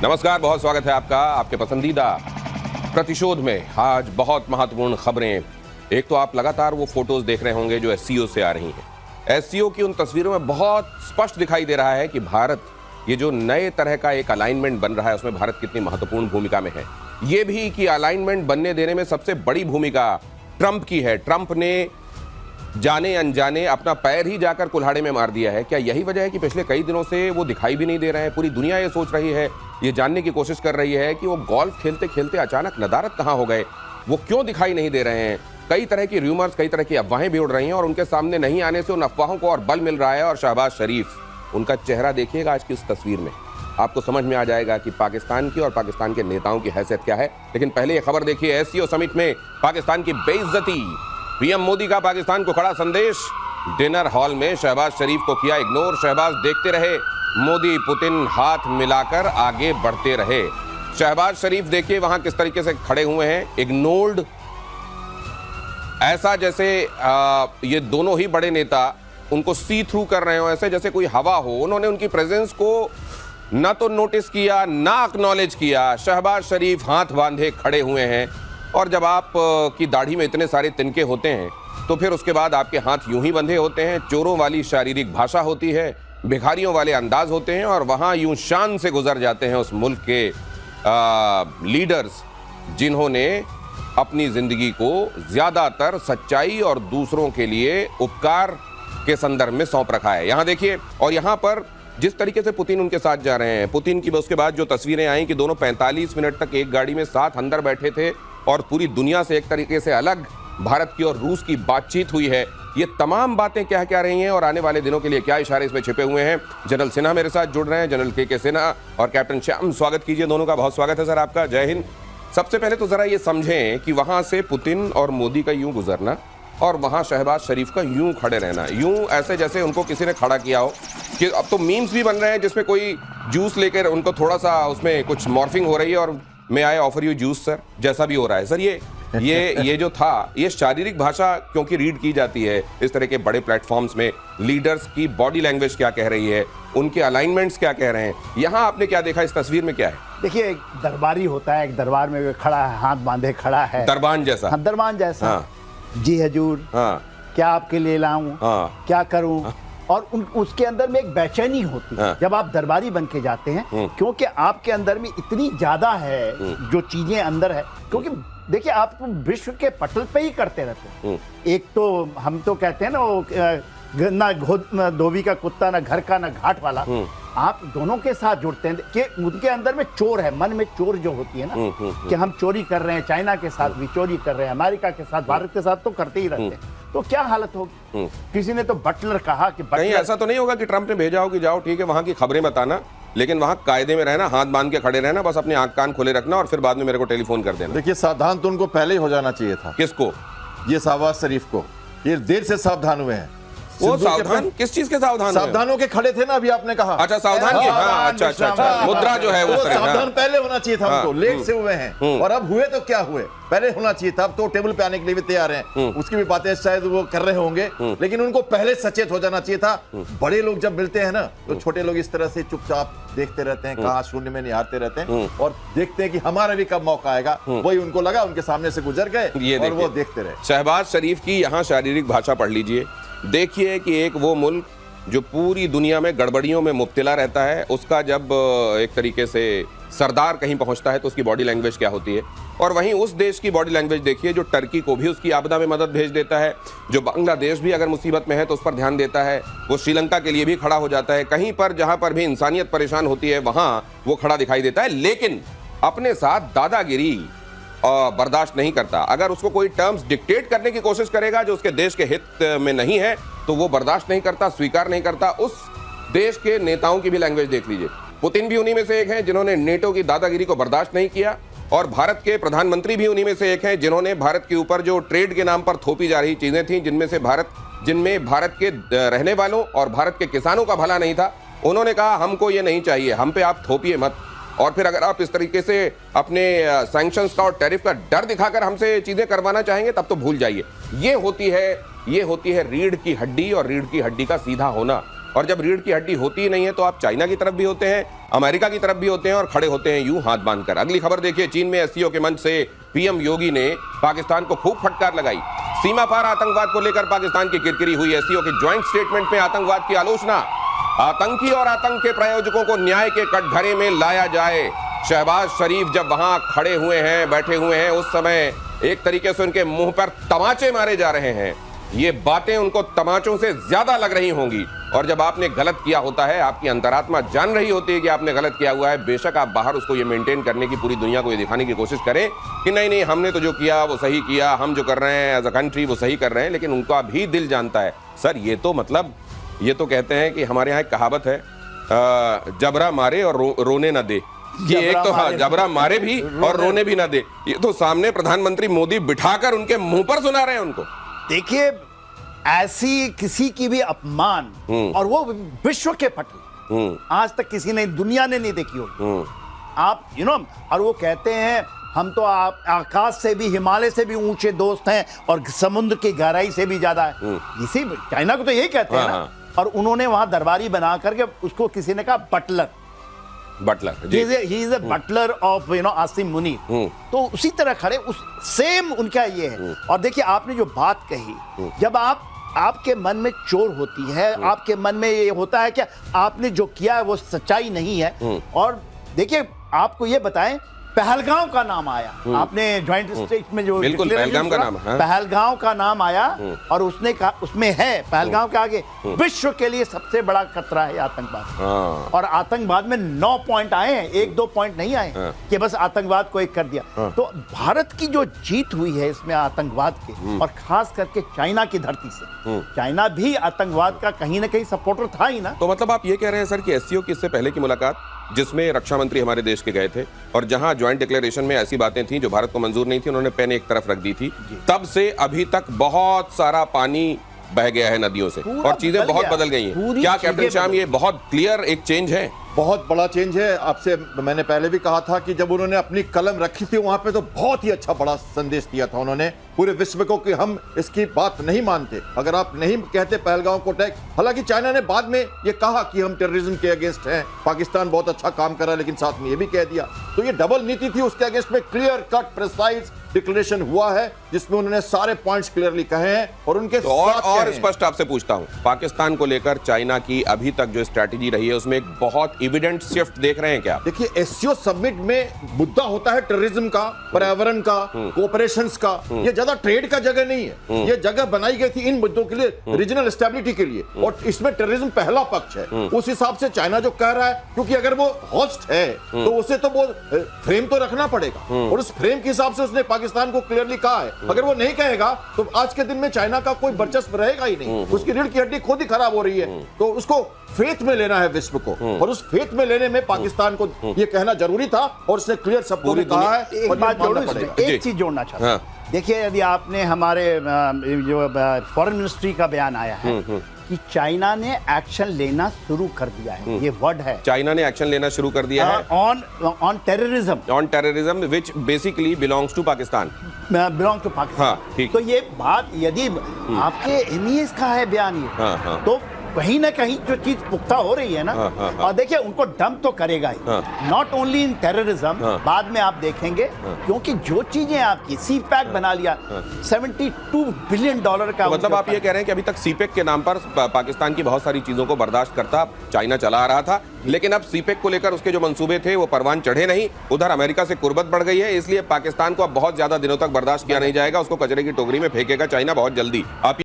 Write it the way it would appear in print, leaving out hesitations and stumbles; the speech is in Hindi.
नमस्कार, बहुत स्वागत है आपका आपके पसंदीदा प्रतिशोध में। आज बहुत महत्वपूर्ण खबरें। एक तो आप लगातार वो फोटोज देख रहे होंगे जो एससीओ से आ रही हैं। एससीओ की उन तस्वीरों में बहुत स्पष्ट दिखाई दे रहा है कि भारत, ये जो नए तरह का एक अलाइनमेंट बन रहा है, उसमें भारत कितनी महत्वपूर्ण भूमिका में है। ये भी कि अलाइनमेंट बनने देने में सबसे बड़ी भूमिका ट्रंप की है। ट्रंप ने जाने अनजाने अपना पैर ही जाकर कुल्हाड़े में मार दिया है। क्या यही वजह है कि पिछले कई दिनों से वो दिखाई भी नहीं दे रहे हैं? पूरी दुनिया ये सोच रही है, ये जानने की कोशिश कर रही है कि वो गोल्फ खेलते खेलते अचानक नदारद कहाँ हो गए, वो क्यों दिखाई नहीं दे रहे हैं। कई तरह की र्यूमर्स, कई तरह की अफवाहें भी उड़ रही हैं और उनके सामने नहीं आने से उन अफवाहों को और बल मिल रहा है। और शहबाज शरीफ, उनका चेहरा देखिएगा आज की इस तस्वीर में, आपको समझ में आ जाएगा कि पाकिस्तान की और पाकिस्तान के नेताओं की हैसियत क्या है। लेकिन पहले ये खबर देखिए, एससीओ समिट में पाकिस्तान की बेइज्जती। पीएम मोदी का पाकिस्तान को कड़ा संदेश। डिनर हॉल में शहबाज शरीफ को किया इग्नोर। शहबाज देखते रहे, मोदी पुतिन हाथ मिलाकर आगे बढ़ते रहे। शहबाज शरीफ देखिए वहां किस तरीके से खड़े हुए हैं, इग्नोर्ड। ऐसा जैसे ये दोनों ही बड़े नेता उनको सी थ्रू कर रहे हो, ऐसे जैसे कोई हवा हो। उन्होंने उनकी प्रेजेंस को ना तो नोटिस किया, ना एक्नॉलेज किया। शहबाज शरीफ हाथ बांधे खड़े हुए हैं। और जब आप की दाढ़ी में इतने सारे तिनके होते हैं तो फिर उसके बाद आपके हाथ यूं ही बंधे होते हैं। चोरों वाली शारीरिक भाषा होती है, भिखारियों वाले अंदाज होते हैं, और वहां यूं शान से गुजर जाते हैं उस मुल्क के लीडर्स जिन्होंने अपनी जिंदगी को ज्यादातर सच्चाई और दूसरों के लिए उपकार के संदर्भ में सौंप रखा है। यहां देखिए, और यहां पर जिस तरीके से पुतिन उनके साथ जा रहे हैं, पुतिन की उसके बाद जो तस्वीरें आई कि दोनों 45 मिनट तक एक गाड़ी में साथ अंदर बैठे थे और पूरी दुनिया से एक तरीके से अलग भारत की और रूस की बातचीत हुई है। ये तमाम बातें क्या क्या रही हैं और आने वाले दिनों के लिए क्या इशारे इसमें छिपे हुए हैं। जनरल सिन्हा मेरे साथ जुड़ रहे हैं, जनरल के सिन्हा और कैप्टन श्याम। स्वागत कीजिए, दोनों का बहुत स्वागत है सर आपका। जय हिंद। सबसे पहले तो जरा ये समझें कि वहां से पुतिन और मोदी का यूं गुजरना और वहां शहबाज शरीफ का यूं खड़े रहना, यूं ऐसे जैसे उनको किसी ने खड़ा किया हो। कि अब तो मीम्स भी बन रहे हैं जिसमें कोई जूस लेकर उनको थोड़ा सा उसमें कुछ मॉर्फिंग हो रही है और मैं I offer you juice sir, जैसा भी हो रहा है सर। ये जो था, ये शारीरिक भाषा क्योंकि रीड की जाती है इस तरह के बड़े प्लेटफॉर्म्स में, लीडर्स की बॉडी लैंग्वेज क्या कह रही है, उनके अलाइनमेंट्स क्या कह रहे हैं। यहाँ आपने क्या देखा इस तस्वीर में, क्या है? देखिए, एक दरबारी होता है, एक दरबार में खड़ा है, हाथ बांधे खड़ा है, दरबान जैसा। हाँ, दरबान जैसा। हाँ। जी हजूर, हाँ, क्या आपके लिए लाऊं, हाँ, क्या करूं, हाँ। और उसके अंदर में एक बेचैनी होती है जब आप दरबारी बन के जाते हैं, क्योंकि आपके अंदर में इतनी ज्यादा है जो चीजें अंदर है। क्योंकि देखिए, आप विश्व के पटल पे ही करते रहते हैं। एक तो हम तो कहते हैं ना, वो ना धोबी का कुत्ता, ना घर का, ना घाट वाला। आप दोनों के साथ जुड़ते हैं कि उनके अंदर में चोर है, मन में चोर जो होती है ना, कि हम चोरी कर रहे हैं, चाइना के साथ भी चोरी कर रहे हैं, अमेरिका के साथ, भारत के साथ तो करते ही रहते हैं। तो क्या हालत होगी? किसी ने तो बटलर कहा कि कहीं ऐसा तो नहीं होगा कि ट्रंप ने भेजा हो कि जाओ ठीक है वहां की खबरें बताना, लेकिन वहां कायदे में रहना, हाथ बांध के खड़े रहना, बस अपने आंख कान खोले रखना और फिर बाद में मेरे को टेलीफोन कर देना। देखिए, सावधान तो उनको पहले ही हो जाना चाहिए था। किसको? ये शहबाज शरीफ को। ये देर से सावधान हुए हैं। वो सावधान किस चीज के सावधान? सावधानों के खड़े थे ना, अभी आपने कहा। अच्छा, सावधान के, हाँ, अच्छा, मुद्रा जो है वो सावधान पहले होना चाहिए था उनको। लेट से हुए हैं और अब हुए तो क्या हुए, पहले होना चाहिए था। अब तो टेबल पे आने के लिए भी तैयार हैं, उसकी भी बातें शायद वो कर रहे होंगे, लेकिन उनको पहले सचेत हो जाना चाहिए था। बड़े लोग जब मिलते हैं ना तो छोटे लोग इस तरह से चुपचाप देखते रहते हैं, कहाँ शून्य में निहारते रहते हैं और देखते हैं कि हमारा भी कब मौका आएगा। वही उनको लगा, उनके सामने से गुजर गए और वो देखते रहे। शहबाज शरीफ की यहाँ शारीरिक भाषा पढ़ लीजिए, देखिए कि एक वो मुल्क जो पूरी दुनिया में गड़बड़ियों में मुब्तला रहता है, उसका जब एक तरीके से सरदार कहीं पहुंचता है तो उसकी बॉडी लैंग्वेज क्या होती है। और वहीं उस देश की बॉडी लैंग्वेज देखिए जो टर्की को भी उसकी आपदा में मदद भेज देता है, जो बांग्लादेश भी अगर मुसीबत में है तो उस पर ध्यान देता है, वो श्रीलंका के लिए भी खड़ा हो जाता है। कहीं पर जहां पर भी इंसानियत परेशान होती है वहां वो खड़ा दिखाई देता है, लेकिन अपने साथ दादागिरी बर्दाश्त नहीं करता। अगर उसको कोई टर्म्स डिक्टेट करने की कोशिश करेगा जो उसके देश के हित में नहीं है तो वो बर्दाश्त नहीं करता, स्वीकार नहीं करता। उस देश के नेताओं की भी लैंग्वेज देख लीजिए। पुतिन भी उन्हीं में से एक हैं जिन्होंने नेटो की दादागिरी को बर्दाश्त नहीं किया, और भारत के प्रधानमंत्री भी उन्हीं में से एक हैं जिन्होंने भारत के ऊपर जो ट्रेड के नाम पर थोपी जा रही चीजें थी, जिनमें भारत के रहने वालों और भारत के किसानों का भला नहीं था, उन्होंने कहा हमको ये नहीं चाहिए, हम पे आप थोपिए मत। और फिर अगर आप इस तरीके से अपने सैंक्शंस का और टैरिफ का डर दिखाकर हमसे चीजें करवाना चाहेंगे तब तो भूल जाइए। ये होती है रीढ़ की हड्डी, और रीढ़ की हड्डी का सीधा होना। और जब रीढ़ की हड्डी होती ही नहीं है तो आप चाइना की तरफ भी होते हैं, अमेरिका की तरफ भी होते हैं और खड़े होते हैं यूं हाथ बांधकर। अगली खबर देखिए, चीन में एससीओ के मंच से पीएम योगी ने पाकिस्तान को खूब फटकार लगाई। सीमा पार आतंकवाद को लेकर पाकिस्तान की किरकिरी हुई। एससीओ के ज्वाइंट स्टेटमेंट में आतंकवाद की आलोचना, आतंकी और आतंक के प्रायोजकों को न्याय के कटघरे में लाया जाए। शहबाज शरीफ जब वहां खड़े हुए हैं, बैठे हुए हैं, उस समय एक तरीके से उनके मुंह पर तमाचे मारे जा रहे हैं। ये बातें उनको तमाचों से ज्यादा लग रही होंगी। और जब आपने गलत किया होता है, आपकी अंतरात्मा जान रही होती है कि आपने गलत किया हुआ है, बेशक आप बाहर उसको ये मेंटेन करने की, पूरी दुनिया को ये दिखाने की कोशिश करें कि नहीं नहीं हमने तो जो किया वो सही किया, हम जो कर रहे हैं एज अ कंट्री वो सही कर रहे हैं, लेकिन उनका भी दिल जानता है। सर ये तो मतलब, ये तो कहते हैं कि हमारे यहाँ एक कहावत है, जबरा मारे और रोने ना दे। ये एक तो हाँ, जबरा मारे भी और रोने भी ना दे। ये तो सामने प्रधानमंत्री मोदी बिठाकर उनके मुंह पर सुना रहे हैं उनको। देखिए, ऐसी किसी की भी अपमान, और वो विश्व के पटल, आज तक किसी ने, दुनिया ने नहीं देखी होगी। आप और वो कहते हैं हम तो आकाश से भी, हिमालय से भी ऊंचे दोस्त हैं और समुद्र की गहराई से भी ज्यादा है। इसी चाइना को तो यही कहते हैं ना। और उन्होंने वहां दरबारी बना करके उसको किसी ने कहा butler, he is a butler of Asim Munir. तो उसी तरह खड़े, उस सेम उनका ये है। और देखिए, आपने जो बात कही, जब आपके मन में चोर होती है, आपके मन में ये होता है कि आपने जो किया है वो सच्चाई नहीं है। और देखिए, आपको ये बताएं, पहलगांव का नाम आया, आपने ज्वाइंट स्टेट में जो बिल्कुल पहलगाम का नाम है, पहलगांव का नाम आया, और उसने कहा, उसमें है पहलगांव के आगे विश्व के लिए सबसे बड़ा खतरा है आतंकवाद। और आतंकवाद में 9 पॉइंट आए हैं, 1-2 पॉइंट नहीं आए कि बस आतंकवाद को एक कर दिया। तो भारत की जो जीत हुई है इसमें आतंकवाद के, और खास करके चाइना की धरती से, चाइना भी आतंकवाद का कहीं ना कहीं सपोर्टर था ही ना। तो मतलब आप ये कह रहे हैं सर कि एससीओ की इससे पहले की मुलाकात, जिसमें रक्षा मंत्री हमारे देश के गए थे और जहां ज्वाइंट डिक्लेरेशन में ऐसी बातें थी जो भारत को मंजूर नहीं थी, उन्होंने पेन एक तरफ रख दी थी, तब से अभी तक बहुत सारा पानी बह गया है नदियों से और चीजें बहुत बदल गई हैं। क्या कैप्टन श्याम, ये बहुत क्लियर एक चेंज है? बहुत बड़ा चेंज है। आपसे मैंने पहले भी कहा था कि जब उन्होंने अपनी कलम रखी थी वहां पे, तो बहुत ही अच्छा बड़ा संदेश दिया था उन्होंने पूरे विश्व को कि हम इसकी बात नहीं मानते। अगर आप नहीं कहते पहलगांव को अटैक, हालांकि चाइना ने बाद में ये कहा कि हम टेररिज्म के अगेंस्ट हैं, पाकिस्तान बहुत अच्छा काम कर रहा है, लेकिन साथ में ये भी कह दिया। तो ये डबल नीति थी, उसके अगेंस्ट में क्लियर कट प्रिसाइज डिक्लेरेशन हुआ है जिसमें उन्होंने सारे पॉइंट्स क्लियरली कहे हैं और उनके तो और स्पष्ट आपसे पूछता हूं, पाकिस्तान को लेकर चाइना की अभी तक जो स्ट्रैटेजी रही है उसमें एक बहुत एविडेंट शिफ्ट देख रहे हैं क्या? देखिए, एससीओ समिट में मुद्दा होता है टेररिज्म का, पर्यावरण का, कोऑपरेशंस का। ये ज्यादा ट्रेड का जगह नहीं है, ये जगह बनाई गई थी इन मुद्दों के लिए, रीजनल स्टेबिलिटी के लिए, और इसमें टेररिज्म पहला पक्ष है। उस हिसाब से चाइना जो कह रहा है, क्योंकि अगर वो होस्ट है तो उसे तो वो फ्रेम तो रखना पड़ेगा, और उस फ्रेम के हिसाब से उसने पाकिस्तान को क्लियरली कहा है। अगर वो नहीं कहेगा तो आज के दिन में चाइना का कोई वर्चस्व रहेगा ही नहीं, उसकी रीढ़ की हड्डी खुद ही खराब हो रही है। तो उसको फेथ में लेना है विश्व को, और उस फेथ में लेने में पाकिस्तान को ये कहना जरूरी था और उसने क्लियर शब्दों में कहा है। एक बात एक चीज जोड़ना चाहता हूं। देखिए, यदि आपने हमारे जो फॉरेन मिनिस्ट्री का बयान आया है कि चाइना ने एक्शन लेना शुरू कर दिया है, ये वर्ड है, चाइना ने एक्शन लेना शुरू कर दिया है on terrorism which basically belongs to Pakistan, belong to Pakistan. तो ये बात यदि आपके एमईएस का है बयान, ये तो कहीं ना कहीं जो चीज पुख्ता हो रही है ना, और देखिए उनको डंप तो करेगा ही, नॉट ओनली इन टेररिज्म, बाद में आप देखेंगे, क्योंकि जो चीजें आपकी सीपैक बना लिया, $72 बिलियन का। तो मतलब आप ये कह रहे हैं कि अभी तक सीपेक के नाम पर पाकिस्तान की बहुत सारी चीजों को बर्दाश्त करता चाइना चला आ रहा था, लेकिन अब सीपेक को लेकर उसके जो मंसूबे थे वो परवान चढ़े नहीं, उधर अमेरिका से कुर्बत बढ़ गई है, इसलिए पाकिस्तान को अब बहुत ज्यादा दिनों तक बर्दाश्त किया नहीं जाएगा, उसको कचरे की टोकरी में फेंकेगा चाइना बहुत जल्दी। आप